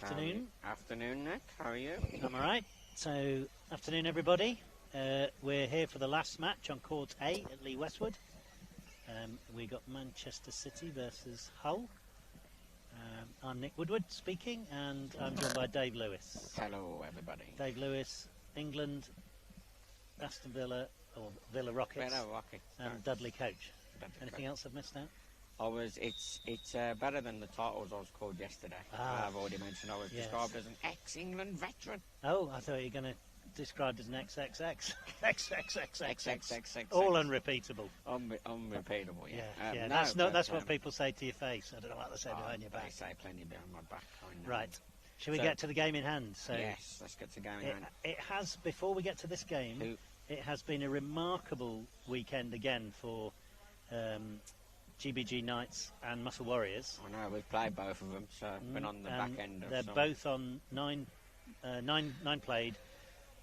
Afternoon. Afternoon, Nick. How are you? I'm alright. So, afternoon everybody. We're here for the last match on Court A at Lee Westwood. We got Manchester City versus Hull. I'm Nick Woodward speaking, and I'm joined by Dave Lewis. Hello, everybody. Dave Lewis, England, Aston Villa, or Villa Rockets, and Dudley Coach. Anything else I've missed out? It's better than the titles I was called yesterday. I've already mentioned I was described as an ex-England veteran. Oh, I thought you were going to describe as an XXX. XXX. All unrepeatable. Unrepeatable, yeah. No, that's what people say to your face. I don't know what they say behind your back. They say plenty behind my back. Right. Shall we get to the game in hand? So yes, let's get to the game in hand. It has, before we get to this game, it has been a remarkable weekend again for GBG Knights and Muscle Warriors. I know, we've played both of them, so I've been on the back end of they're both on nine played,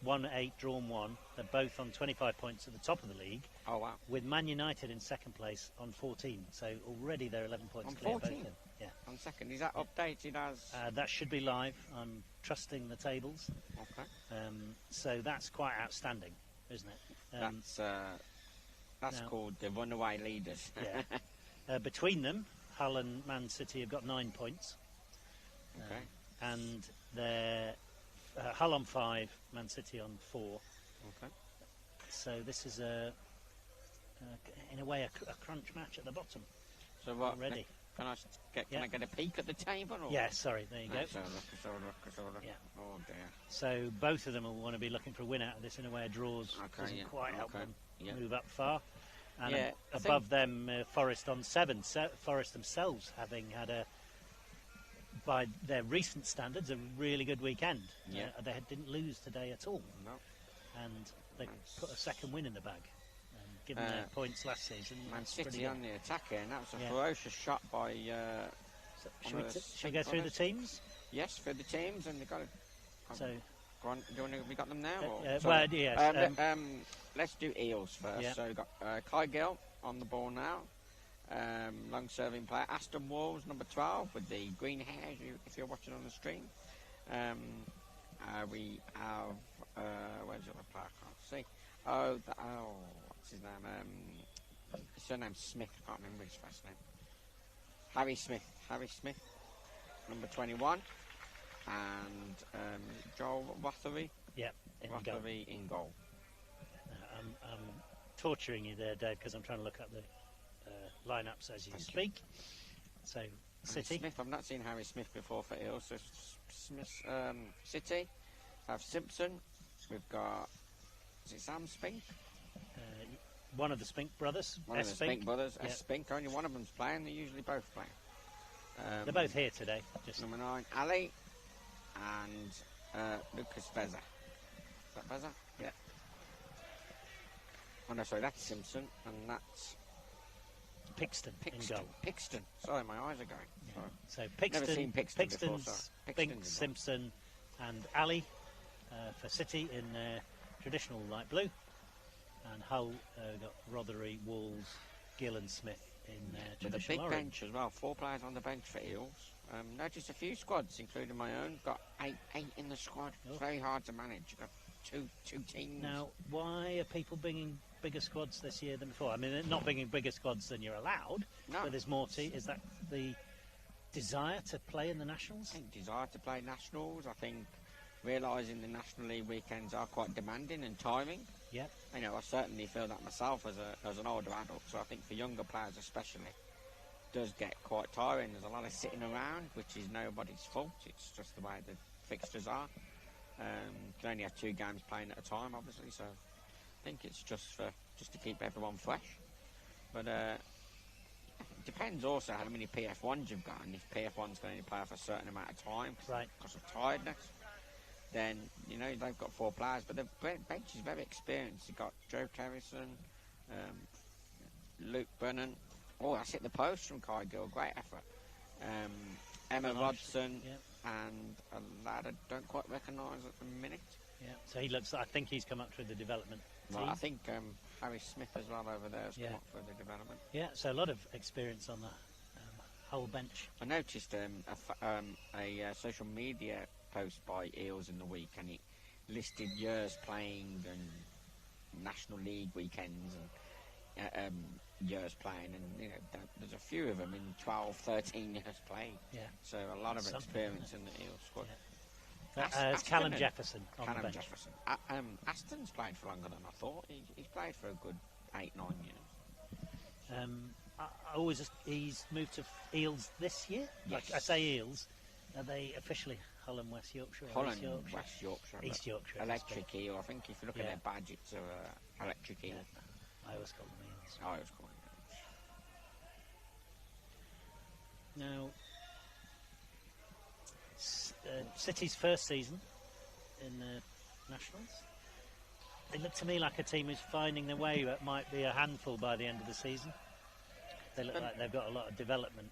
1-8, drawn 1. They're both on 25 points at the top of the league. Oh, wow. With Man United in second place on 14. So already they're 11 points on clear. 14? Yeah. On second. Is that updated as... that should be live. I'm trusting the tables. Okay. So that's quite outstanding, isn't it? That's called the runaway leaders. Yeah. Between them, Hull and Man City have got 9 points. Okay. And they're Hull on 5, Man City on 4. Okay. So this is in a way a crunch match at the bottom. So what? Already. Can I get a peek at the table? Or? Yeah, sorry, there you go. Let's have a look. Yeah. Oh dear. So both of them will want to be looking for a win out of this. In a way, a draws doesn't quite help them move up far. And above them, Forest on 7. Forest themselves having had by their recent standards, a really good weekend. Yeah. They didn't lose today at all. No. And they put a second win in the bag. Given their points last season. Man City on the attack here, and that was a ferocious shot by... Shall we go through the teams? Yes, through the teams, and they got it. So... Go on, we got them now? Well, yes. Let's do Eels first. Yeah. So we've got Kai Gill on the ball now. Long-serving player. Aston Wolves, number 12, with the green hair, if you're watching on the stream. We have... where's the other player? I can't see. What's his name? His surname's Smith. I can't remember his first name. Harry Smith, number 21. And Joel Rothery. Yeah, in goal. I'm torturing you there, Dave, because I'm trying to look up the lineups as you speak. So, City. Smith, I've not seen Harry Smith before for Eels. So City have Simpson. We've got, is it Sam Spink? One of the Spink brothers. Spink brothers. Spink. Only one of them's playing. They're usually both playing. They're both here today. Just number 9, Ali, and Lucas Beza. Is that Beza? Yeah. Oh no, sorry, that's Simpson, and that's Pixton in goal. Pixton. Sorry, my eyes are going. Yeah. So Pixton, never seen Pixton before, Spink, Simpson, and Ali for City in traditional light blue, and Hull got Rothery, Walls, Gill, and Smith in traditional with a big orange. bench as well. 4 players on the bench for Eels. Noticed a few squads, including my own. Got eight in the squad. It's very hard to manage. You've got two teams. Now, why are people bringing bigger squads this year than before? I mean, they're not bringing bigger squads than you're allowed. No. But there's more to. Is that the desire to play in the Nationals? I think desire to play Nationals. I think realising the National League weekends are quite demanding and tiring. Yeah. I certainly feel that myself as an older adult. So I think for younger players especially, does get quite tiring. There's a lot of sitting around, which is nobody's fault. It's just the way the fixtures are. Can only have 2 games playing at a time, obviously. So I think it's just to keep everyone fresh. But it depends also how many PF1s you've got, and if PF1's going to play for a certain amount of time because of tiredness. Then they've got 4 players, but the bench is very experienced. You've got Joe Terrison, Luke Brennan. Oh, that's hit the post from Kai Gill. Great effort. Emma Rodson and a lad I don't quite recognise at the minute. Yeah, so he looks. I think he's come up through the development team. I think Harry Smith as well over there has come up through the development. Yeah, so a lot of experience on the whole bench. I noticed a social media post by Eels in the week, and it listed years playing and National League weekends and years playing, and there's a few of them in 12, 13 years playing. Yeah. So a lot of experience in the Eels squad. Yeah. It's Callum Jefferson on the bench. Jefferson. Aston's played for longer than I thought. He's played for a good 8-9 years. He's moved to Eels this year. Yes. Like I say Eels, are they officially Holland, West Yorkshire? Holland, West Yorkshire. East Yorkshire. Electric Eel. I think if you look at their badge, it's Electric Eel. I always call them Eels. I always call them Eels. Now, City's first season in the Nationals. They look to me like a team who's finding their way, but might be a handful by the end of the season. They look like they've got a lot of development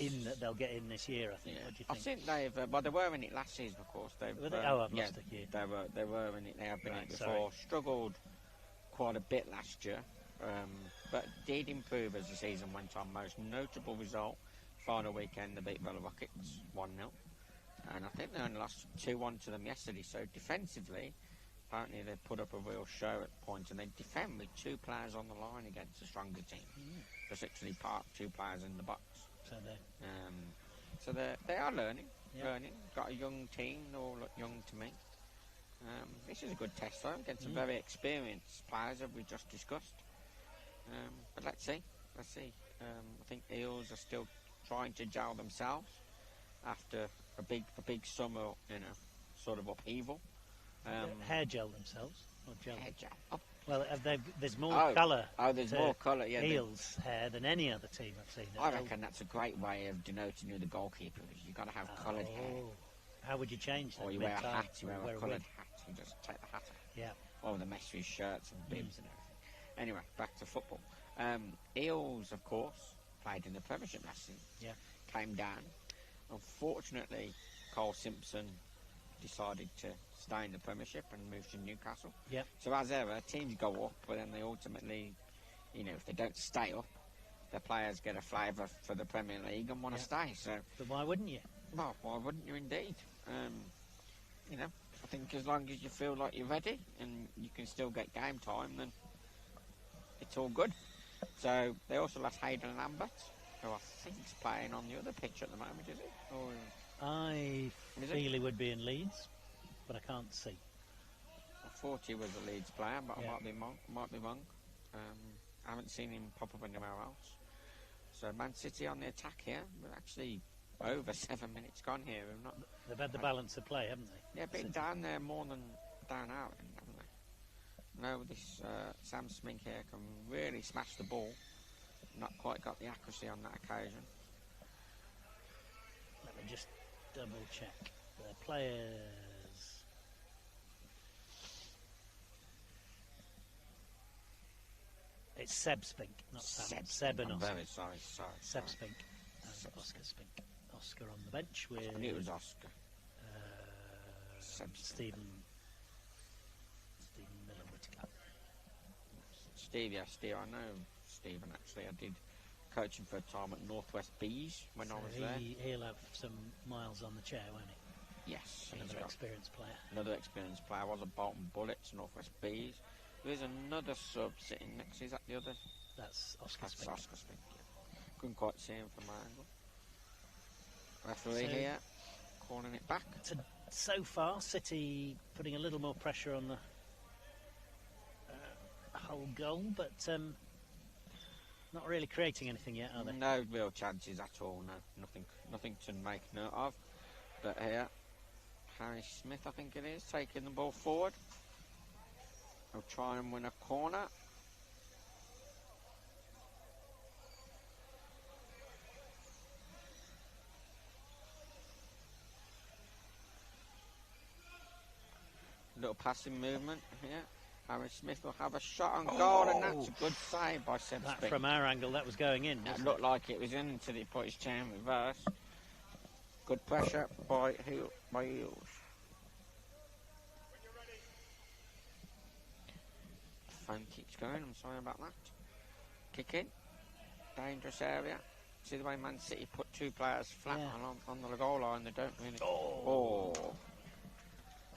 in that they'll get in this year, I think. Yeah. What do you think? I think they've, they were in it last season, of course. I've lost a year. They were in it. They have been in it before. Struggled quite a bit last year, but did improve as the season went on. Most notable result, final weekend, they beat Villa Rockets 1-0. And I think they only lost 2-1 to them yesterday. So defensively, apparently they put up a real show at points, and they defend with 2 players on the line against a stronger team. Just actually park 2 players in the box. So they are learning. Got a young team, they all look young to me. This is a good test though, against some very experienced players that we just discussed. But let's see. I think Eels are still trying to gel themselves after a big summer, sort of upheaval. Hair gel themselves, or gel? Hair gel. Oh. Well, there's more colour. Oh, there's more colour. Yeah. Eels' hair than any other team I've seen. I reckon that's a great way of denoting who the goalkeeper is. You've got to have coloured hair. How would you change that? Or you wear a hat. You wear a coloured hat. You just take the hat off. Yeah. Or the mess with shirts and bibs and everything. Anyway, back to football. Eels, of course, played in the Premiership last season. Yeah. Came down. Unfortunately, Cole Simpson decided to stay in the Premiership and move to Newcastle. Yeah. So as ever, teams go up, but then they ultimately, if they don't stay up, the players get a flavour for the Premier League and want to stay. So, but why wouldn't you? Well, why wouldn't you indeed? I think as long as you feel like you're ready and you can still get game time, then it's all good. So they also lost Hayden Lambert, who I think is playing on the other pitch at the moment, is it? Or I feel he would be in Leeds, but I can't see. I thought he was a Leeds player, but I might be wrong. I haven't seen him pop up anywhere else. So Man City on the attack here. We're actually over 7 minutes gone here. They've had the balance of play, haven't they? Yeah, been down there more than down out, haven't they? No, this Sam Smink here can really smash the ball. Not quite got the accuracy on that occasion. Let me just double check the players. It's Seb Spink, not Sam. Seb and Oscar. I'm very sorry. Seb Spink and Oscar Spink. Oscar on the bench with... I knew it was Oscar. Stephen Miller-Whittaker. Steve, I know Stephen actually. I did coaching for a time at Northwest Bees when I was there. He'll have some miles on the chair, won't he? Yes. Another experienced player. Another experienced player. I was at Bolton Bullets, Northwest Bees. There's another sub sitting next. Is that the other? That's Oscar Spink. Oscar Spink, yeah. Couldn't quite see him from my angle. Referee here, calling it back. So far, City putting a little more pressure on the whole goal, but not really creating anything yet, are they? No real chances at all. No, nothing to make note of. But here, Harry Smith, I think it is, taking the ball forward. He'll try and win a corner. Little passing movement here. Harry Smith will have a shot on goal, and that's a good save by Seb Spink. From our angle, that was going in. It looked like it was in until he put his chair in reverse. Good pressure by Eels. Phone keeps going, I'm sorry about that. Kick in. Dangerous area. See the way Man City put 2 players flat on the goal line. They don't really.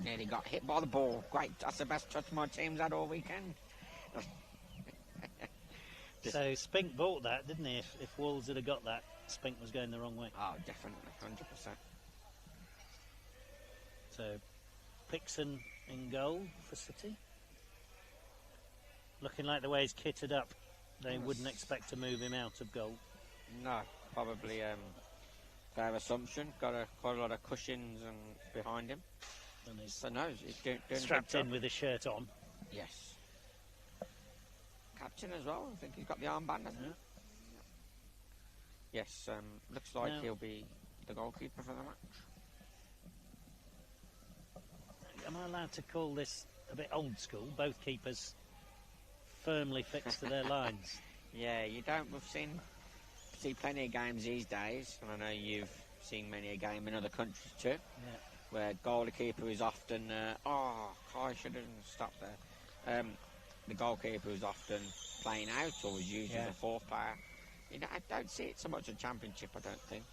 Nearly got hit by the ball. Great. That's the best touch my team's had all weekend. So Spink bought that, didn't he? If Wolves had got that, Spink was going the wrong way. Oh, definitely, 100%. So Pixon in goal for City. Looking like the way he's kitted up, they wouldn't expect to move him out of goal. No, probably fair assumption. Got quite a lot of cushions and behind him. And he's doing strapped in with his shirt on. Yes. Captain as well. I think he's got the armband, hasn't he? Yes. Looks like he'll be the goalkeeper for the match. Am I allowed to call this a bit old school? Both keepers firmly fixed to their lines. Yeah, you don't. We've see plenty of games these days, and I know you've seen many a game in other countries too. Yeah. Where goalkeeper is often, I should have stopped there. The goalkeeper is often playing out or is used as a fourth player. I don't see it so much in Championship, I don't think.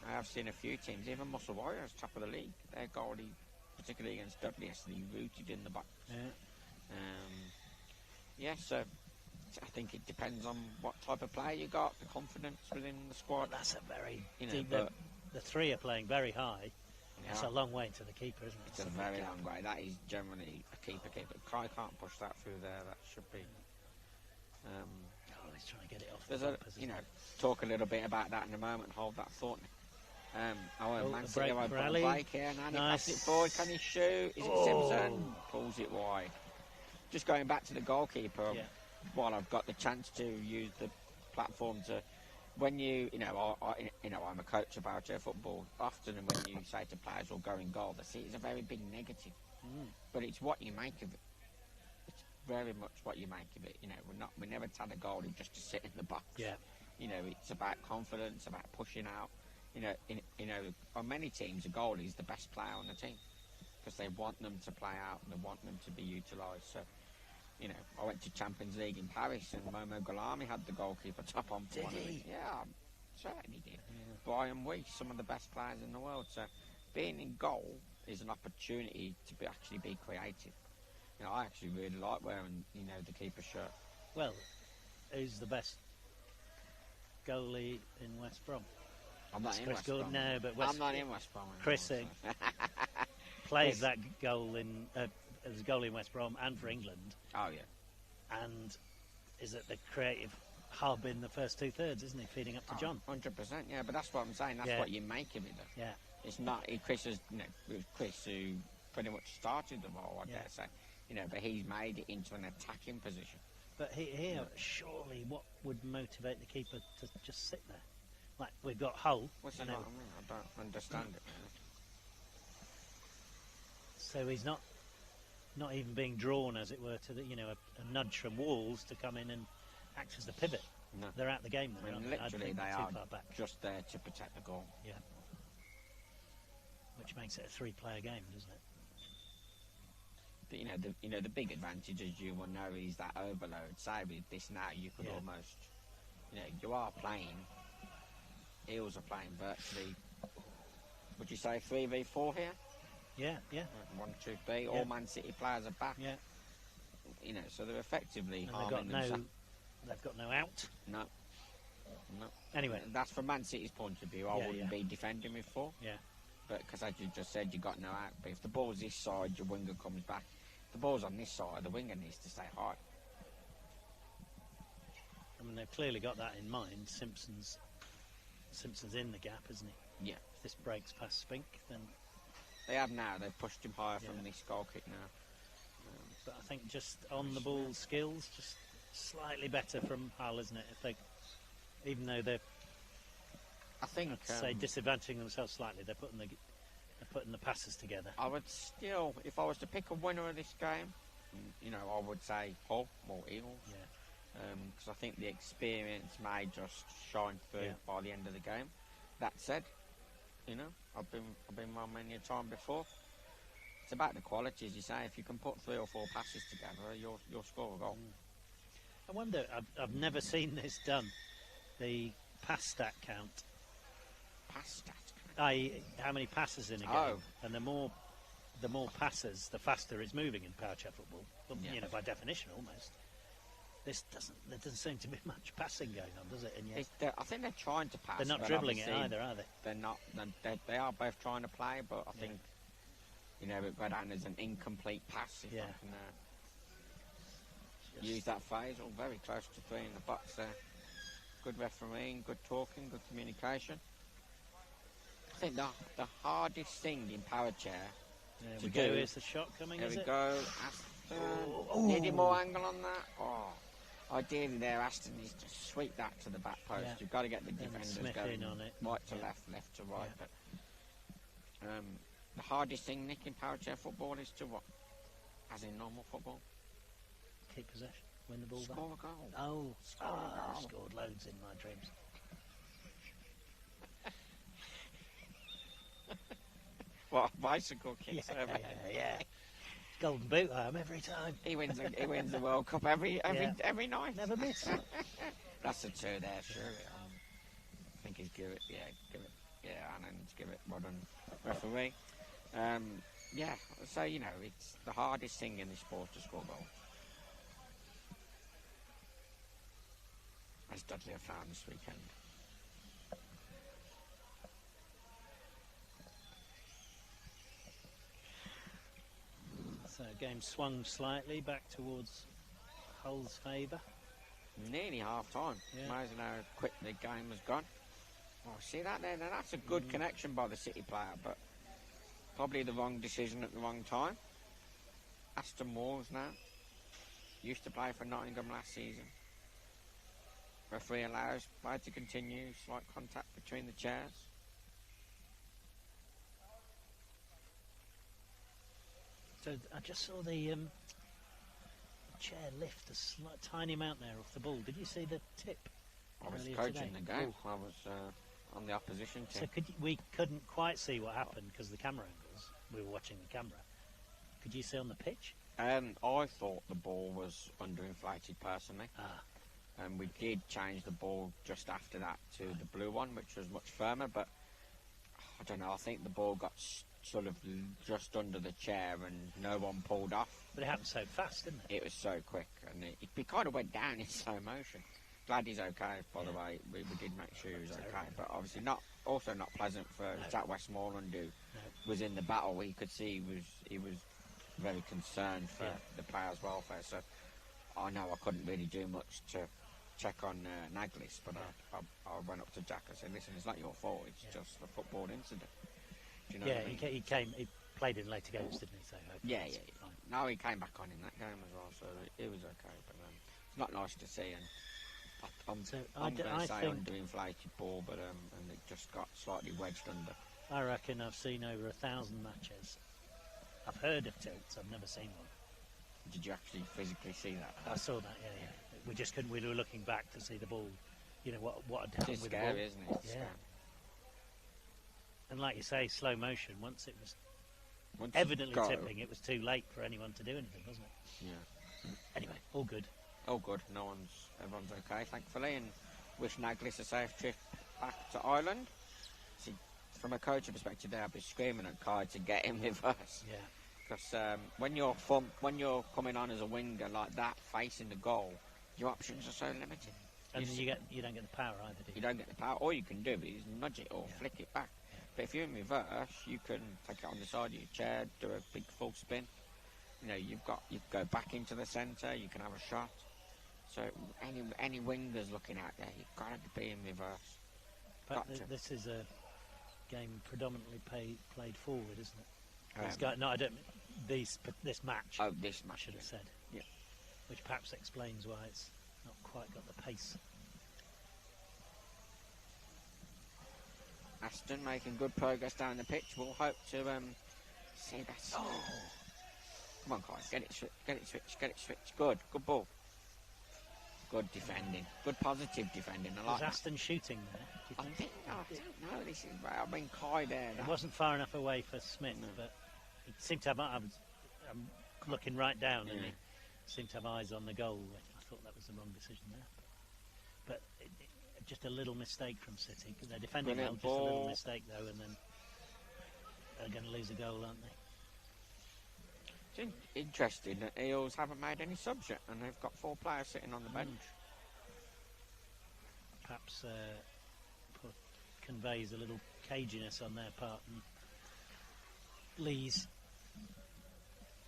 I have seen a few teams, even Muscle Warriors, top of the league. Their goalie, particularly against Dudley yesterday, rooted in the box. So I think it depends on what type of player you got, the confidence within the squad. That's a very deep. The 3 are playing very high. It's a long way to the keeper, isn't it? It's a very long way. That is generally a keeper. Kai can't push that through there. That should be. He's trying to get it off the bumpers, talk a little bit about that in a moment. Hold that thought. Man City have a break here. And nice. Pass it forward. Can he shoot? Is it Simpson? Pulls it wide. Just going back to the goalkeeper. While I've got the chance to use the platform to. When I'm a coach of amateur football. Often when you say to players, "Will go in goal," they see it's a very big negative. But it's what you make of it. It's very much what you make of it. We never tell a goalie just to sit in the box. Yeah. It's about confidence, about pushing out. On many teams, a goalie is the best player on the team because they want them to play out and they want them to be utilised. So. I went to Champions League in Paris and Momo Ghalami had the goalkeeper top on for one of it. Yeah, certainly did. Brian Weiss, some of the best players in the world. So being in goal is an opportunity to actually be creative. I actually really like wearing, the keeper shirt. Well, who's the best goalie in West Brom? I'm not in West Brom. No, but I'm not in West Brom. Chris plays that goal in... as a goalie in West Brom and for England. Oh, yeah. And is at the creative hub in the first 2/3, isn't he? Feeding up to John. 100%, yeah. But that's what I'm saying. That's what you make of it, though. Yeah. It's not... Chris is, it was Chris who pretty much started the role, I dare say. But he's made it into an attacking position. But here, surely, what would motivate the keeper to just sit there? Like, we've got Hull. What's that? I don't understand it. So he's not even being drawn, as it were, to the, a nudge from Wolves to come in and act as the pivot. No. They're out the game. Literally, they are just there to protect the goal. Yeah. Which makes it a 3-player game, doesn't it? But, the big advantage, as you will know, is that overload. Say with this now, you could almost, you are playing. Eels are playing virtually. Would you say 3v4 here? Yeah. 1, 2, 3. All Man City players are back. Yeah. So they're effectively harming themselves. They've got no out. No. Anyway, that's from Man City's point of view. I wouldn't be defending with 4. Yeah. But because as you just said, you got no out. But if the ball's this side, your winger comes back. If the ball's on this side, the winger needs to stay high. I mean, they've clearly got that in mind. Simpson's in the gap, isn't he? Yeah. If this breaks past Spink, then they have now. They've pushed him higher from this goal kick now. But I think just on the ball skills, just slightly better from Hull, isn't it? If they, even though they're, I think, I'd say disadvantaging themselves slightly, they're putting the passes together. I would still, if I was to pick a winner of this game, I would say Hull or Eagles. Yeah. Because I think the experience may just shine through by the end of the game. That said, I've been wrong many a time before. It's about the quality, as you say. If you can put 3 or 4 passes together, you'll score a goal. I wonder. I've never seen this done. The pass stat count. Pass stat count? I.e., how many passes in a game. And the more passes, the faster it's moving in power chair football. But, you know, by definition, almost. There doesn't seem to be much passing going on, does it? And yet, I think they're trying to pass. They're not dribbling it either, are they? They're not. They are both trying to play, but I think, you know, it go down as an incomplete pass, if I can use that phrase. All very close to 3 in the box there. Good refereeing, good talking, good communication. I think the hardest thing in power chair to do... Here's the shot coming, There we go. Aston. Needed more angle on that. Oh. Ideally there, Aston needs to sweep that to the back post. You've got to get the defenders going on it. Right to left, left to right. But the hardest thing, Nick, in power chair football is to what? As in normal football? Keep possession, win the ball back. Score a goal. Oh, I've scored loads in my dreams. What, bicycle kicks? Yeah. Golden boot arm every time. He wins the World Cup every night. Never miss. That's a 2 there, sure. I think he's give it. Annan's give it. Well done, referee. So you know, it's the hardest thing in the sport to score goals. As Dudley have found this weekend. So game swung slightly back towards Hull's favour. Nearly half time. Amazing how quick the game has gone. Oh, see that there? Now that's a good connection by the City player, but probably the wrong decision at the wrong time. Aston Walls now. Used to play for Nottingham last season. Referee allows play to continue. Slight contact between the chairs. So I just saw the chair lift a tiny amount there off the ball. Did you see the tip? I was coaching the game. I was on the opposition team. So we couldn't quite see what happened because the camera angles. We were watching the camera. Could you see on the pitch? I thought the ball was underinflated personally. And we did change the ball just after that to the blue one, which was much firmer. But I don't know. I think the ball got sort of just under the chair and no one pulled off. But it happened so fast, didn't it? It was so quick, and it kind of went down in slow motion. Glad he's okay, by the way. We did make sure he was okay, but obviously not pleasant for Jack Westmoreland, who was in the battle. We could see he was very concerned for the players' welfare. So I know I couldn't really do much to check on Naglis, but I went up to Jack and said, "Listen, it's not your fault. It's just a football incident." Do you know what I mean? He played in later games, didn't he? So fine. No, he came back on in that game as well, so it was okay. But it's not nice to see, and I'm going to say underinflated ball, but and it just got slightly wedged under. I reckon I've seen over 1,000 matches. I've heard of tilts. I've never seen one. Did you actually physically see that? I saw that. Yeah. We just couldn't. We were looking back to see the ball. You know what had happened with the ball. It's scary, isn't it? Yeah. And like you say, slow motion. Once it was evidently tipping, it was too late for anyone to do anything, wasn't it? Yeah. Anyway, all good. All good. Everyone's okay, thankfully, and wish Naglis a safe trip back to Ireland. See, from a coaching perspective, there, I'd be screaming at Kai to get him reverse. Yeah. Because when you're coming on as a winger like that, facing the goal, your options are so limited. And you don't get the power either, do you? You don't get the power. All you can do is nudge it or flick it back. But if you're in reverse, you can take it on the side of your chair, do a big full spin. You know, you go back into the centre, you can have a shot. So any wingers looking out there, you've got to be in reverse. But this is a game predominantly played forward, isn't it? This match. Oh, this match. I should have said. Yeah. Which perhaps explains why it's not quite got the pace. Aston making good progress down the pitch. We'll hope to see that. Oh. Come on, guys, get it switched. Good ball. Good defending. Good positive defending. I like Was Aston shooting there? I don't know. This is Kai there. It wasn't far enough away for Smith, but he seemed to have. I'm looking right down, and he seemed to have eyes on the goal. I thought that was the wrong decision there. But just a little mistake from City. They're defending well, just a little mistake though, and then they're going to lose a goal, aren't they? It's interesting that Eels haven't made any subs yet, and they've got 4 players sitting on the bench. Perhaps conveys a little caginess on their part, and Lee's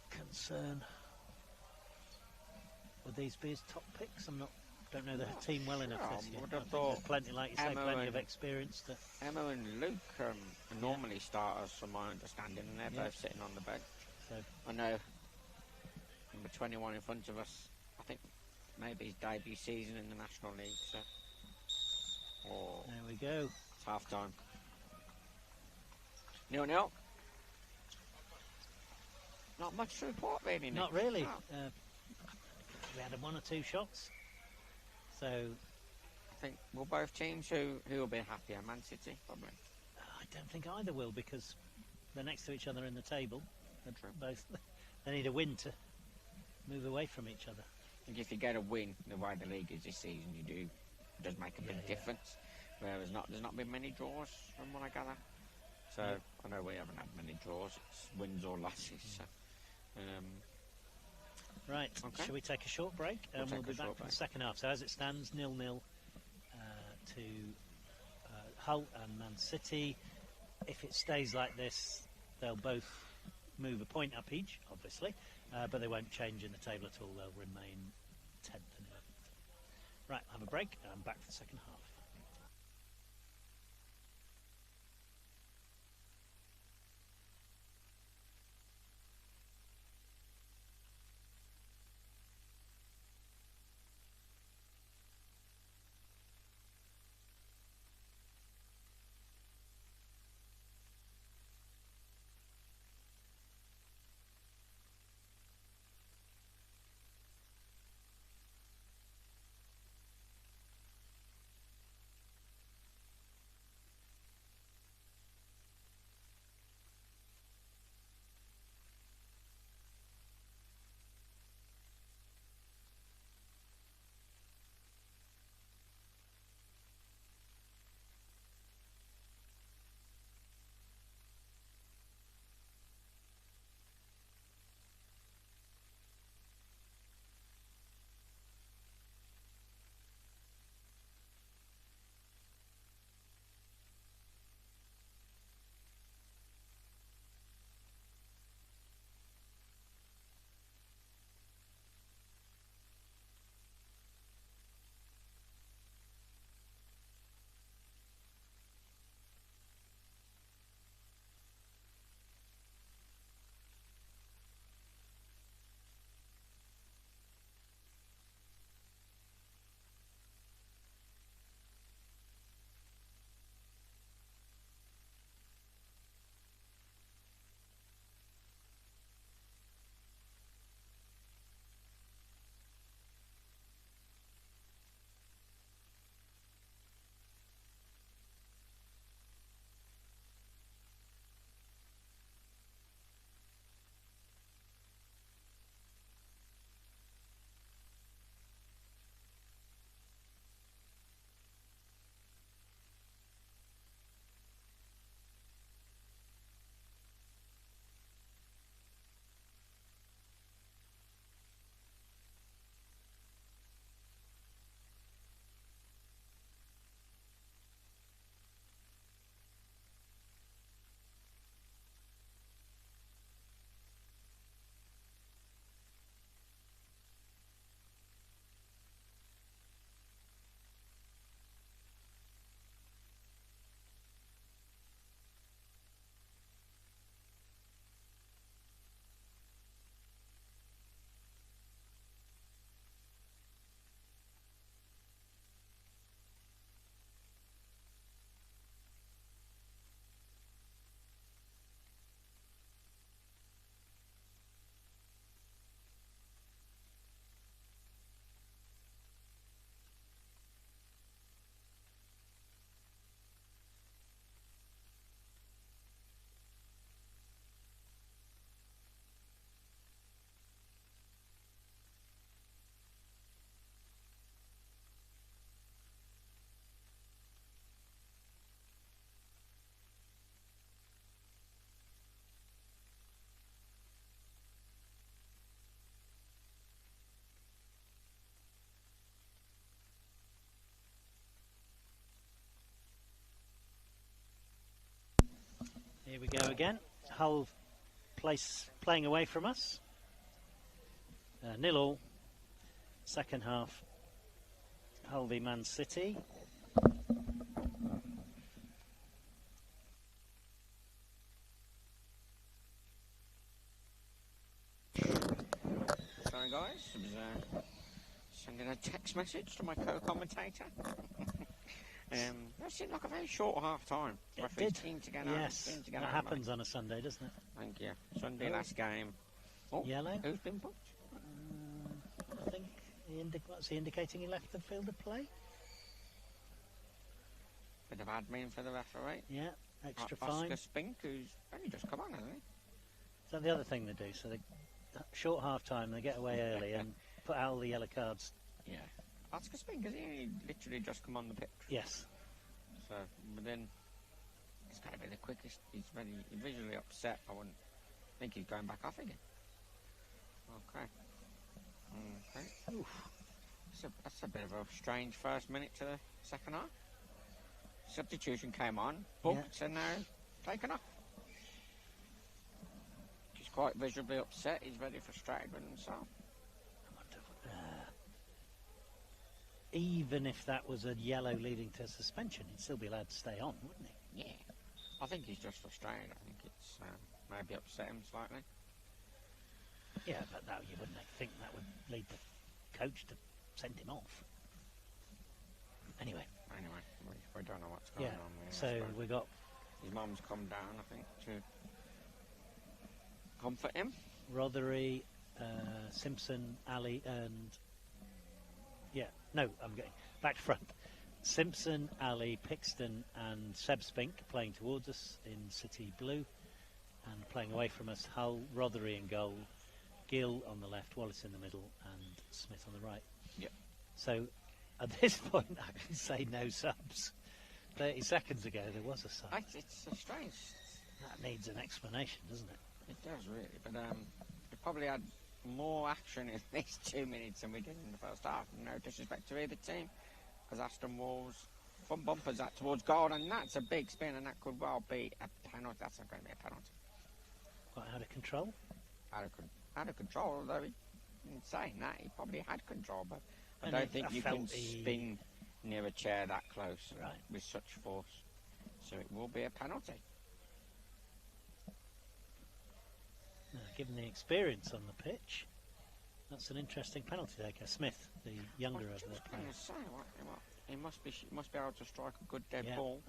concern. Would these be his top picks? Don't know the team well enough this year. There's plenty, like you say, plenty of experience. Emma and Luke normally starters, from my understanding, and they're both sitting on the bench. So I know number 21 in front of us, I think maybe his debut season in the National League. So, there we go. It's half time. 0-0. Not much to report, really, Nick. Not really. No. We had 1 or 2 shots. So I think both teams who will be happier? Man City, probably. I don't think either will, because they're next to each other in the table. They need a win to move away from each other. I think if you get a win, the way the league is this season, it does make a big difference. Whereas there's not been many draws, from what I gather. So I know we haven't had many draws. It's wins or losses. So, right, shall we take a short break? And we'll be back for the second half. So as it stands, 0-0 to Hull and Man City. If it stays like this, they'll both move a point up each, obviously, but they won't change in the table at all. They'll remain 10th and 11th. Right, I'll have a break, and I'm back for the second half. Here we go again. Hull playing away from us. 0-0. Second half. Hull v Man City. Sorry guys, I was sending a text message to my co-commentator. That seemed like a very short half time. It did. Yes, that happens on a Sunday, doesn't it? Thank you. Sunday last game. Oh, yellow. Who's been booked? I think what's he indicating? He left the field of play. Bit of admin for the referee. Yeah, extra fine. Oscar Spink, who's only just come on, hasn't he? Is that the other thing they do? So they short half time, they get away early and put out all the yellow cards. Yeah. Oscar Spink, has he literally just come on the pitch? Yes. So, but then it's got to be the quickest. He's visually upset. I wouldn't think he's going back off again. Okay. Oof. That's a bit of a strange first minute to the second half. Substitution came on, booked, and now taken off. He's quite visibly upset. He's very frustrated with himself. Even if that was a yellow leading to suspension, he'd still be allowed to stay on, wouldn't he? Yeah. I think he's just frustrated. I think it's maybe upset him slightly. Yeah, but you wouldn't think that would lead the coach to send him off. Anyway, we don't know what's going on there. So we got... His mum's come down, I think, to comfort him. Rothery, Simpson, Ali, and... I'm getting back to front. Simpson, Ali, Pixton and Seb Spink playing towards us in City Blue, and playing away from us, Hull, Rothery in goal, Gill on the left, Wallace in the middle and Smith on the right. Yep. So at this point I can say no subs. 30 seconds ago there was a sub. It's strange. That needs an explanation, doesn't it? It does really, but it probably had more action in these 2 minutes than we did in the first half. No disrespect to either team, as Aston Walls front bumpers that towards goal, and that's a big spin, and that could well be a penalty. That's not going to be a penalty. Quite out of control. Out of control, although in saying that he probably had control, but I don't think you can spin near a chair that close with such force. So it will be a penalty. Given the experience on the pitch, that's an interesting penalty taker. Smith, the younger of the players. He must be able to strike a good dead ball.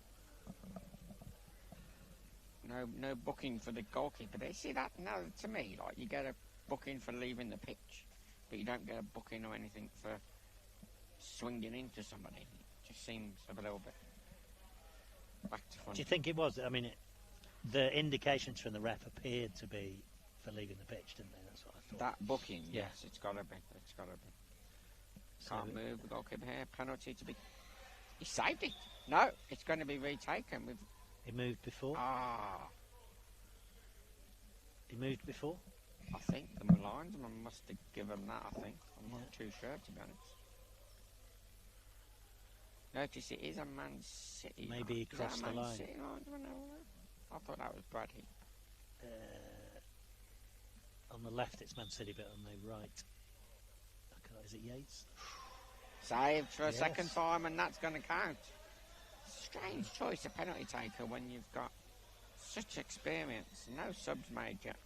No booking for the goalkeeper. They see that now to me, like you get a booking for leaving the pitch, but you don't get a booking or anything for swinging into somebody. It just seems a little bit back to front. Do you think it was? I mean, the indications from the ref appeared to be for leaving the pitch, didn't they? That's what I thought. That booking, yes, it's got to be. It's got to be. Can't move the goalkeeper here. Penalty to be. He saved it. No, it's going to be retaken. He moved before. He moved before. I think the linesman must have given that. I think I'm not too sure, to be honest. Notice it is a Man City. Maybe he crossed the line. City line? I thought that was Brad Heath. On the left it's Man City, but on the right, is it Yates? Saved for a second time, and that's going to count. Strange choice, a penalty taker, when you've got such experience. No subs made yet.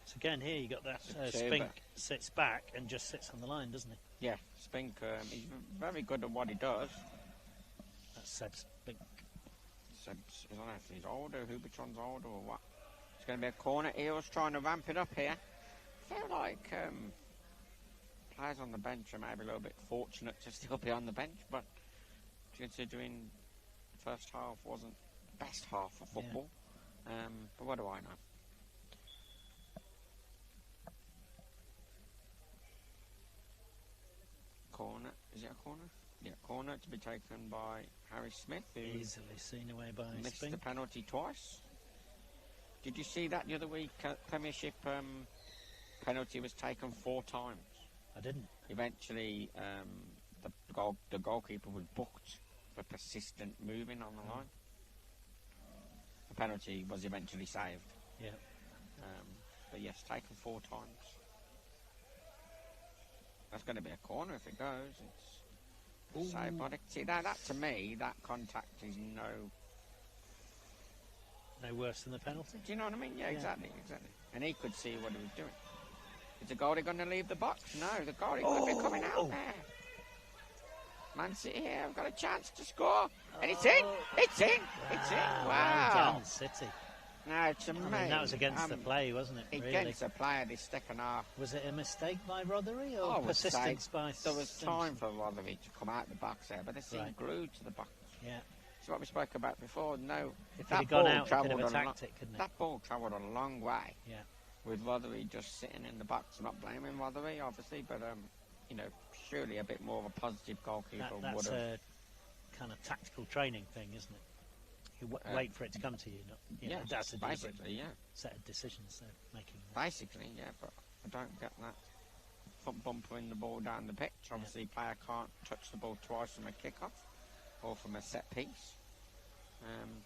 So again, here you got that Spink sits back and just sits on the line, doesn't he? Yeah, Spink, he's very good at what he does. That's Seb Spink. I don't know if he's older, Hubertron's older or what. It's going to be a corner. Eels trying to ramp it up here. I feel like players on the bench are maybe a little bit fortunate to still be on the bench, but considering the first half wasn't the best half of football. But what do I know? Corner. Is it a corner? Yeah, corner to be taken by Harry Smith, who easily seen away by missed Spink. the penalty twice. Did you see that the other week at Premiership penalty was taken 4 times. I didn't. Eventually, the goalkeeper was booked for persistent moving on the line. The penalty was eventually saved. Yeah. But yes, taken 4 times. That's going to be a corner if it goes. It's saved by the... See, that to me, that contact is no worse than the penalty. Do you know what I mean? Yeah, exactly. And he could see what he was doing. Is the goalie going to leave the box? No, the goalie could be coming out there. Man City here, I've got a chance to score. And it's in! It's in! It's in! Wow! Well done, City. No, to me... that was against the play, wasn't it? Really? Against the play of this second half. Was it a mistake by Rothery or persistence by there was Simpson? time for Rothery to come out the box there, but they seemed glued to the box. Yeah. So what we spoke about before, no... If that ball travelled that ball travelled a long way. Yeah. With Rothery just sitting in the box. I'm not blaming Rothery, obviously, but, surely a bit more of a positive goalkeeper would have... That's a kind of tactical training thing, isn't it? You wait for it to come to you. Not, that's a basically, set of decisions they're making. Basically, but I don't get that front bumpering the ball down the pitch. Obviously, player can't touch the ball twice from a kick-off or from a set piece.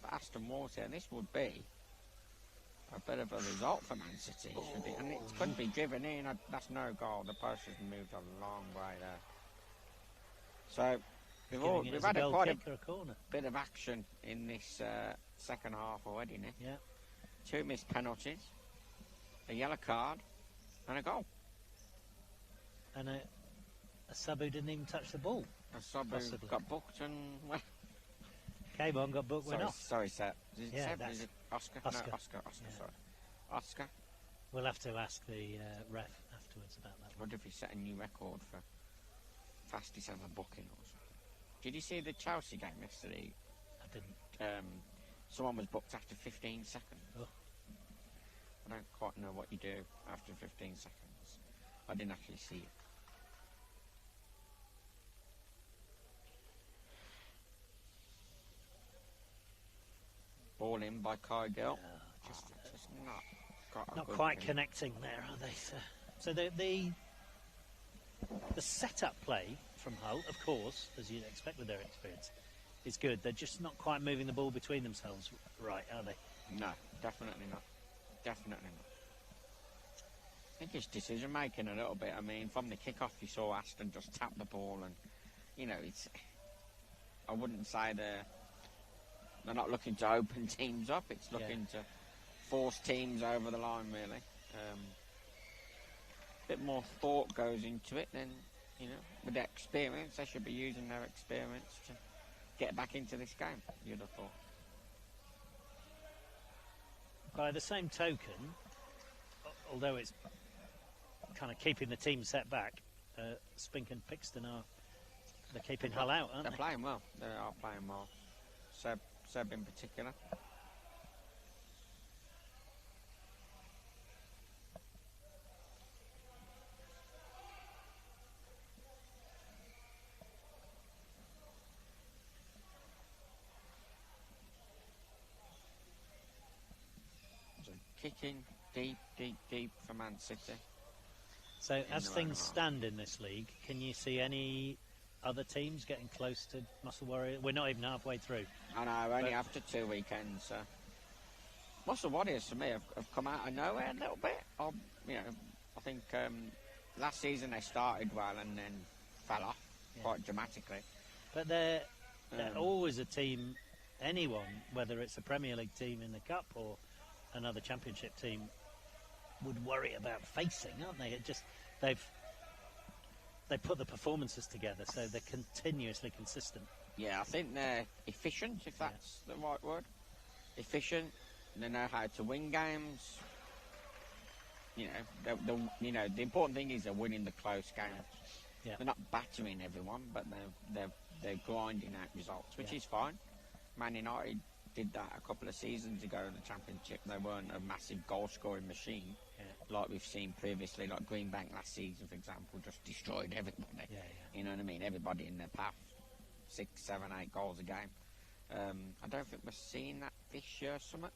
But Aston Water, this would be a bit of a result for Man City. And it couldn't be driven in. That's no goal. The post has moved a long way there. So... We've had quite a bit of action in this second half already, Nick. Yeah. 2 missed penalties, a yellow card, and a goal. And a sub who didn't even touch the ball. A sub who got booked and... Well, came on, got booked, went off. Sorry, Seb. Is it Seb? Is it Oscar? Oscar. No, Oscar, sorry. Oscar? We'll have to ask the ref afterwards about that. I wonder if he set a new record for fastest ever booking or something. Did you see the Chelsea game yesterday? I didn't. Someone was booked after 15 seconds. Oh. I don't quite know what you do after 15 seconds. I didn't actually see it. Ball in by Kai Gill. Just not quite connecting there, are they? So the setup play from Hull, of course, as you'd expect with their experience, is good. They're just not quite moving the ball between themselves right, are they? No, definitely not. Definitely not. I think it's decision making a little bit. I mean, from the kick-off you saw Aston just tap the ball and, it's... I wouldn't say they're not looking to open teams up. It's looking to force teams over the line, really. A bit more thought goes into it than... with their experience, they should be using their experience to get back into this game, you'd have thought. By the same token, although it's kind of keeping the team set back, Spink and Pixton they're keeping Hull out, aren't they? They're playing well. They are playing well. Seb in particular. Kicking deep for Man City. So as things stand in this league, can you see any other teams getting close to Muscle Warriors? We're not even halfway through. I know, only after 2 weekends. Muscle Warriors, for me, have come out of nowhere a little bit. I think last season they started well and then fell off quite dramatically. But they're always a team, anyone, whether it's a Premier League team in the Cup or another Championship team, would worry about facing, aren't they? They put the performances together, so they're continuously consistent. Yeah, I think they're efficient, if that's the right word. Efficient. They know how to win games. The important thing is they're winning the close games. Yeah. They're not battering everyone, but they're grinding out results, which is fine. Man United did that a couple of seasons ago in the Championship. They weren't a massive goal-scoring machine like we've seen previously. Like Greenbank last season, for example, just destroyed everybody. You know what I mean? Everybody in their path. 6, 7, 8 goals a game. I don't think we're seeing that this year so much.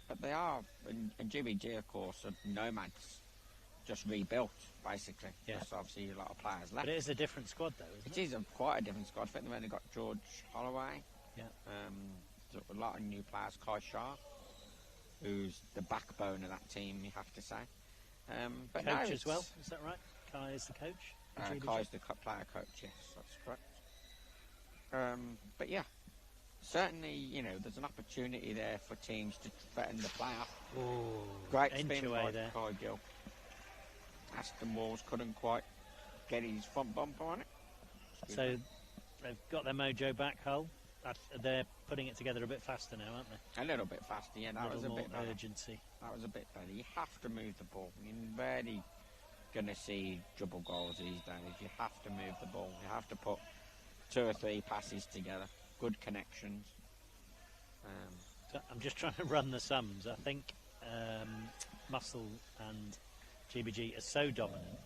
But they are, and GBG, of course, are nomads, just rebuilt, basically. Yeah. There's obviously a lot of players left. But it is a different squad, though, isn't it? It is quite a different squad. I think they've only got George Holloway. Yeah. A lot of new players. Kai Shah, who's the backbone of that team, you have to say. But coach as well, is that right? Kai is the coach? Kai's the player coach, yes, that's correct. But yeah, certainly, you know, there's an opportunity there for teams to threaten the playoff. Oh, great spin by there. Kai Gill. Aston Walls couldn't quite get his front bumper on it. So they've got their mojo back, Hull. They're putting it together a bit faster now, aren't they? A little bit faster, yeah. That was a bit better. Urgency. That was a bit better. You have to move the ball. You're rarely going to see double goals these days. You have to move the ball. You have to put 2 or 3 passes together. Good connections. So I'm just trying to run the sums. I think Muscle and GBG are so dominant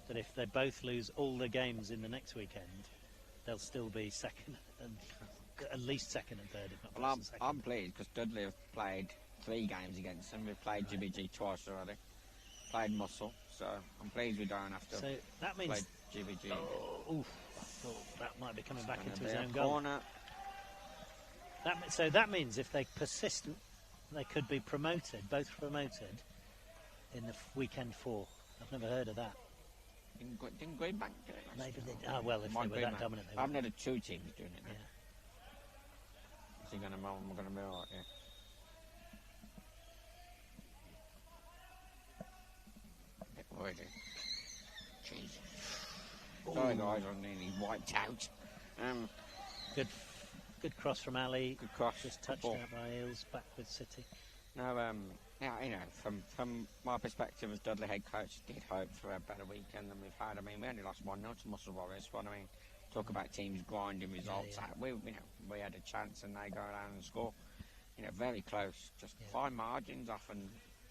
that if they both lose all their games in the next weekend, they'll still be second and at least second and third, if not well, second. I'm pleased because Dudley have played 3 games against them. We've played GBG twice already. Played Muscle, so I'm pleased we don't have to. So that means GBG. Oh, I thought that might be coming back into his own goal. Corner. So that means if they persist, they could be promoted, both promoted, in the weekend 4. I've never heard of that. Didn't Greenbank do it? Maybe they. Oh well, if they were that dominant, they I've never 2 teams doing it. Yeah. Is he going to be alright? Yeah. Worried. Jeez. Sorry guys, I'm nearly wiped out. Good cross from Ali. Good cross. Just touched out by Eels, back with City. No, yeah, you know, from my perspective as Dudley head coach, did hope for a better weekend than we've had. I mean, we only lost 1-0 to Muscle Warriors, but I mean, talk about teams grinding results out. We had a chance and they go around and score. You know, very close. Just fine margins often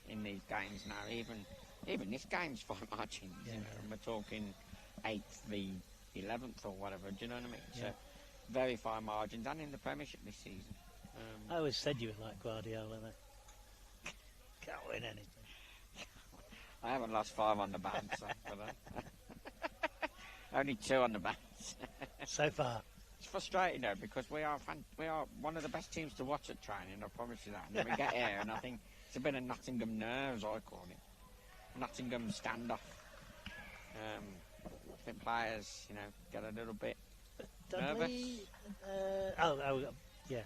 in these games now. Even this game's fine margins. You know, and we're talking 8th v 11th or whatever. Do you know what I mean? Yeah. So very fine margins, and in the Premiership this season. I always said you were like Guardiola. Though. Can't win anything. I haven't lost 5 on the bounce, but only 2 on the bounce. So far. It's frustrating though, because we are one of the best teams to watch at training. I promise you that. And then we get here, and I think it's a bit of Nottingham nerves, I call it. Nottingham standoff. I think players, you know, get a little bit nervous. Yeah.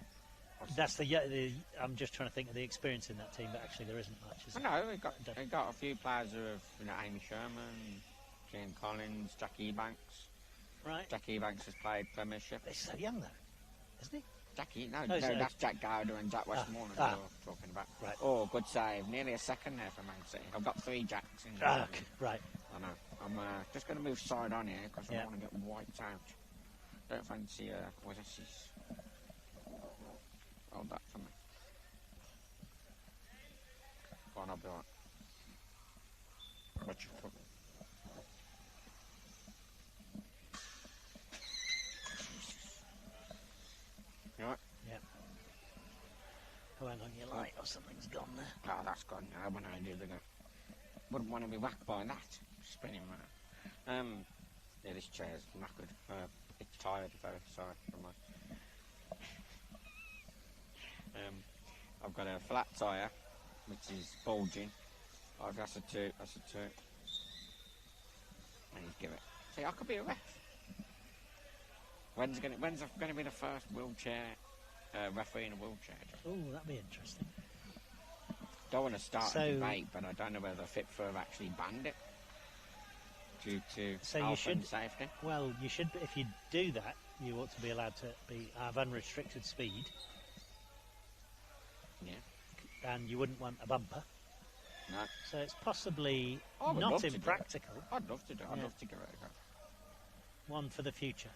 That's the. I'm just trying to think of the experience in that team, but actually there isn't much. Is No, we got a few players who have, you know, Amy Sherman, Jane Collins, Jack Ebanks. Right. Jack Ebanks has played Premiership. He's so young though, isn't he? No, that's Jack Gowder and Jack Westmoreland you're talking about. Right. Oh, good save. Nearly a second there for Man City. I've got 3 Jacks in there. Right. I know. I'm just going to move side on here because I don't want to get wiped out. Don't fancy possesses. Hold that for me. Go on, I'll be alright. What you put? You alright? Yeah. Oh, hang on, your light or something's gone there. Oh, that's gone now. When I do the go. Wouldn't want to be whacked by that. Spinning around. Yeah, this chair's knackered. It's tired, though. Sorry for my. I've got a flat tyre, which is bulging. Oh, that's a 2. That's a 2. And give it. See, I could be a ref. When's going to be the first wheelchair referee in a wheelchair? Oh, that'd be interesting. Don't want to start a debate, but I don't know whether FIFA have actually banned it due to health and safety. Well, you should. If you do that, you ought to be allowed to have unrestricted speed. Yeah. And you wouldn't want a bumper. No. So it's possibly not impractical. I'd love to do it. I'd love to give it a go. One for the future.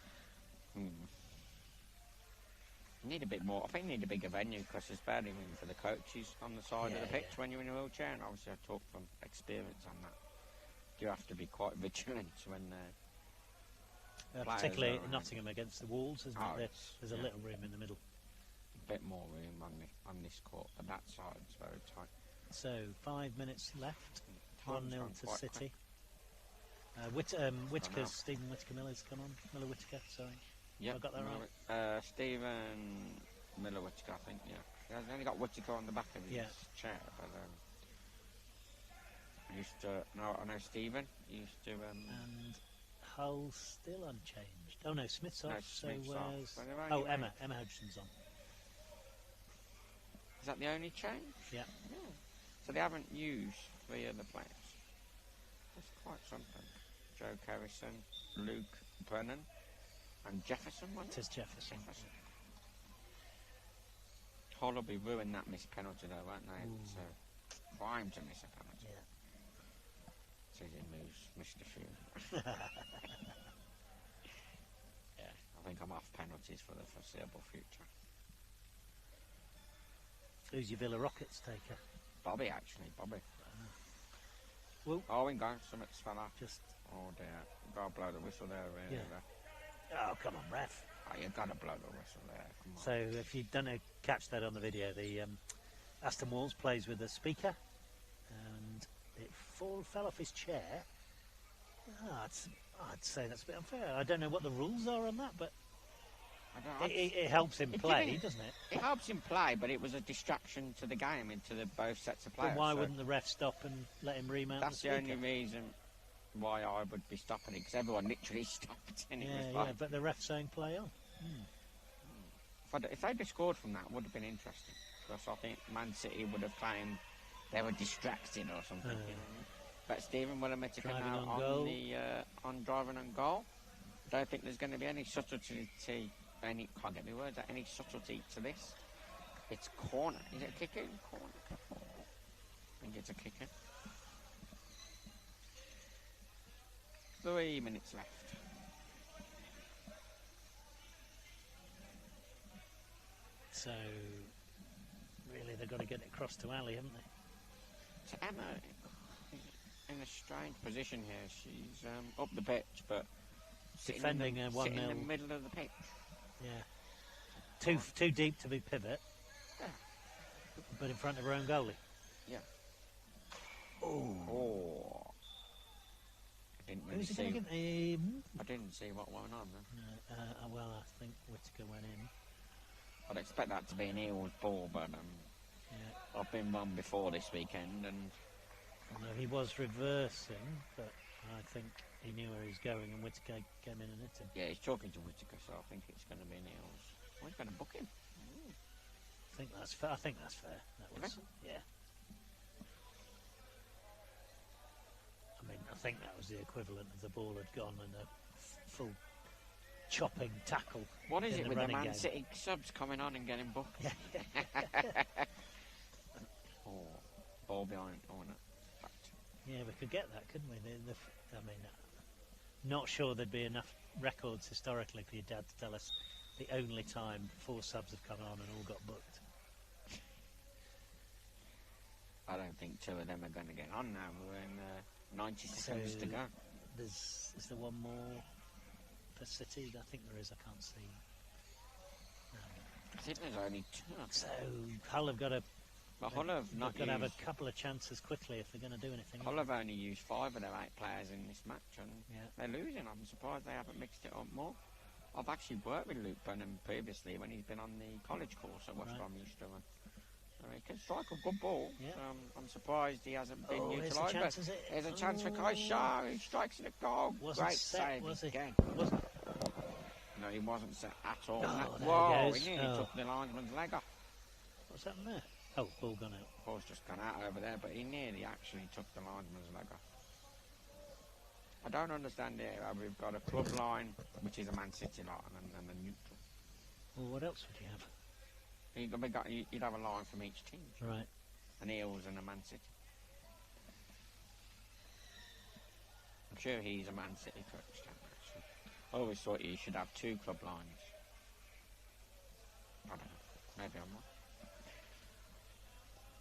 Need a bit more. I think you need a bigger venue because there's barely room for the coaches on the side of the pitch when you're in a wheelchair. And obviously, I talk from experience on that. You have to be quite vigilant when. Particularly Nottingham against the walls, isn't it? There's a little room in the middle. bit more room on this court, but that side's very tight. So 5 minutes left. 1-0 to City. Whittaker, Stephen Whittaker Miller's come on. Miller Whittaker, sorry. Yeah, I got that right. Stephen Miller Whittaker, I think. Yeah, he's only got Whittaker on the back of his chair, but I know Stephen used to. And Hull still unchanged. Oh no, Smith's off. Smith's off. Emma Hodgson's on. Is that the only change? Yeah. So they haven't used 3 other players. That's quite something. Joe Kerrison, Luke Brennan, and Jefferson, wasn't it? It is Jefferson. Hull will be ruined that missed penalty though, won't they? It's a crime to miss a penalty. Yeah. Says he moves, Mr. Few. Yeah, I think I'm off penalties for the foreseeable future. Who's your Villa Rockets taker? Bobby, actually, Bobby. Well, we can go. Something's fell off. Oh dear, gotta blow the whistle there, really. Yeah. Oh, come on, ref. Oh, you gotta blow the whistle there. Come on. So, if you don't catch that on the video, the Aston Walls plays with a speaker, and it fell off his chair. I'd say that's a bit unfair. I don't know what the rules are on that, but it helps him play, doesn't it? It helps him play, but it was a distraction to the game and to both sets of players. But why wouldn't the ref stop and let him remount the speaker? That's the only reason why I would be stopping it, because everyone literally stopped. And but the ref's saying play on. If they'd have scored from that, it would have been interesting. Because I think Man City would have claimed they were distracted or something. You know? But Stephen Willamette now on driving on goal. I don't think there's going to be any subtlety. Can't get my words out. Any subtlety to this? It's corner. Is it a kick in? Corner. I think it's a kick in. 3 minutes left. So, really, they've got to get it across to Ali, haven't they? So Emma, in a strange position here. She's up the pitch, but defending 1-0 in the middle of the pitch. Yeah. Too deep to be pivot. Yeah. But in front of her own goalie. Yeah. Oh. I didn't see what went on then. Well, I think Whittaker went in. I'd expect that to be an Eels ball, but I've been one before this weekend, and although he was reversing, but I think he knew where he was going, and Whittaker came in and hit him. Yeah, he's talking to Whittaker, so I think it's going to be an Eels. Well, he's going to book him. I think that's fair. That was, yeah. I mean, I think that was the equivalent of the ball had gone and a full chopping tackle. What is it with the Man City subs coming on and getting booked? Ball behind. Oh no. Yeah, we could get that, couldn't we? I mean, not sure there'd be enough records historically for your dad to tell us the only time 4 subs have come on and all got booked. I don't think 2 of them are going to get on now. We're in 90 seconds to go. Is there one more for City? I think there is. I can't see. I think there's only 2. So Hull have got to. Hull have not got to have a couple of chances quickly if they're going to do anything. Hull have only used 5 of their 8 players in this match, and they're losing. I'm surprised they haven't mixed it up more. I've actually worked with Luke Brennan previously when he's been on the college course at West Bromwich. So he can strike a good ball. Yeah. So I'm surprised he hasn't been utilised. There's a chance for Kai Shah, who strikes it a goal. Wasn't Great set, save was he? again. No, he wasn't set at all. Whoa, he nearly took the linesman's leg off. What's happened there? Oh, ball gone out. Ball's just gone out over there, but he nearly actually took the linesman's leg off. I don't understand here how we've got a club line, which is a Man City line, and a neutral. Well, what else would you have? You'd have a line from each team. Right. An Eels and a Man City. I'm sure he's a Man City coach. I always thought you should have 2 club lines. I don't know. Maybe I'm wrong.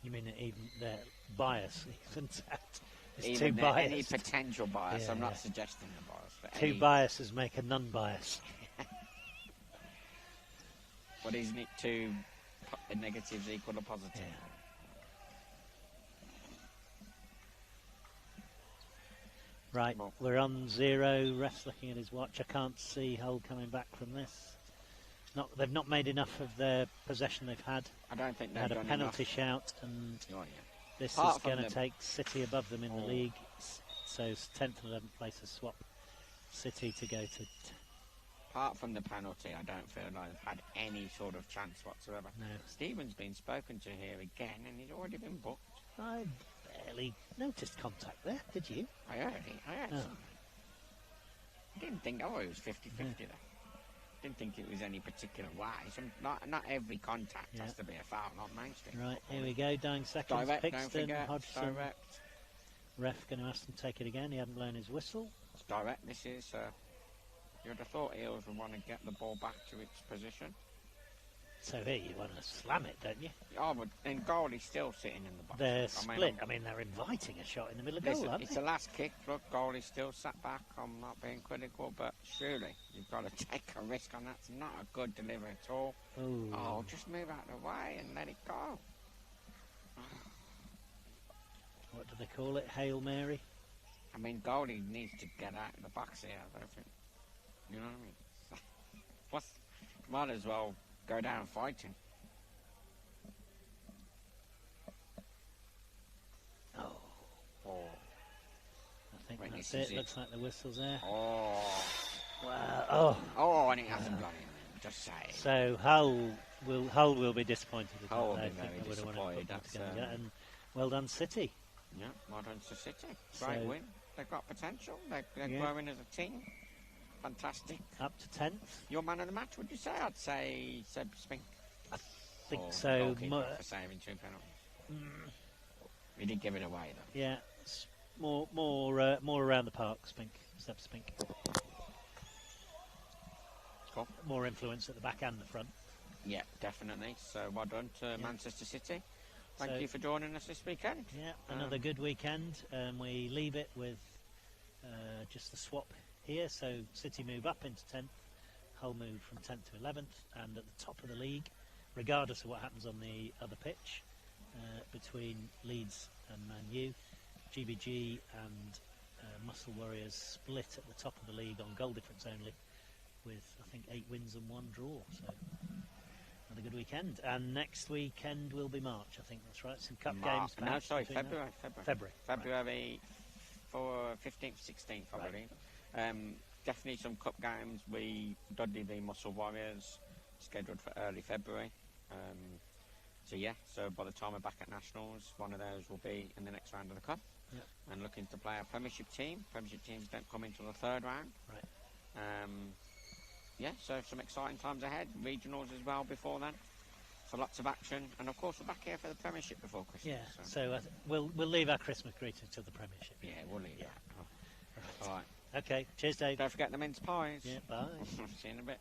You mean even their bias? Even that is even too biased. Any potential bias. I'm not suggesting a bias. But 2 biases make a non-bias. But isn't it too the negatives equal the positive. Yeah. Right, we're on 0. Ref's looking at his watch. I can't see Hull coming back from this. They've not made enough of their possession they've had. I don't think they've had a done penalty enough. shout, and this Apart is going to take City above them in the league. So 10th and 11th place has swapped City to go to... Apart from the penalty, I don't feel like they've had any sort of chance whatsoever. No. Stephen's been spoken to here again, and he's already been booked. I barely noticed contact there, did you? I heard something. I didn't think, it was 50-50 there. Didn't think it was any particular way. Not every contact has to be a foul on Main Street. Right, here we go, dying seconds. Direct, Pixton, Hodgson. Direct. Ref going to ask them to take it again. He hadn't blown his whistle. It's direct, this is. You'd have thought Eels would want to get the ball back to its position. So here you want to slam it, don't you? Oh, but then goalie's still sitting in the box. They're split. I mean, they're inviting a shot in the middle of goal, aren't they? It's the last kick. Look, goalie's still sat back. I'm not being critical, but surely you've got to take a risk on that. It's not a good delivery at all. Ooh. Oh, just move out of the way and let it go. What do they call it? Hail Mary? I mean, goalie needs to get out of the box here, I don't think. You know what I mean? Might as well go down fighting. Oh. I think that's it. Looks like the whistle's there. Oh. Wow. Oh, and it hasn't gone in. Just say. So Hull will be disappointed with Hull that. will be very disappointed. And well done, City. Yeah, well done to City. Great win. They've got potential. They're growing as a team. Fantastic. Up to 10th. Your man of the match, would you say? I'd say Seb Spink. I think so. For saving 2 penalties. He did give it away, though. Yeah, it's more around the park, Seb Spink. Cool. More influence at the back and the front. Yeah, definitely. So well done to Manchester City. Thank you for joining us this weekend. Yeah, another good weekend. We leave it with just the swap here. So City move up into 10th, Hull move from 10th to 11th, and at the top of the league, regardless of what happens on the other pitch, between Leeds and Man U, GBG and Muscle Warriors split at the top of the league on goal difference only, with I think 8 wins and 1 draw. So another good weekend. And next weekend will be March, I think that's right. Some cup games. No, sorry, February. February. For 15th, 16th, I believe. Definitely some cup games. Dudley v Muscle Warriors scheduled for early February. So by the time we're back at Nationals, one of those will be in the next round of the cup. Yep. And looking to play a Premiership team. Premiership teams don't come into the 3rd round. Right. So some exciting times ahead. Regionals as well before then. So lots of action, and of course we're back here for the Premiership before Christmas. Yeah. So we'll leave our Christmas greeting to the Premiership. Yeah, we'll leave that. All right. Okay. Cheers, Dave. Don't forget the mince pies. Yeah. Bye. See you in a bit.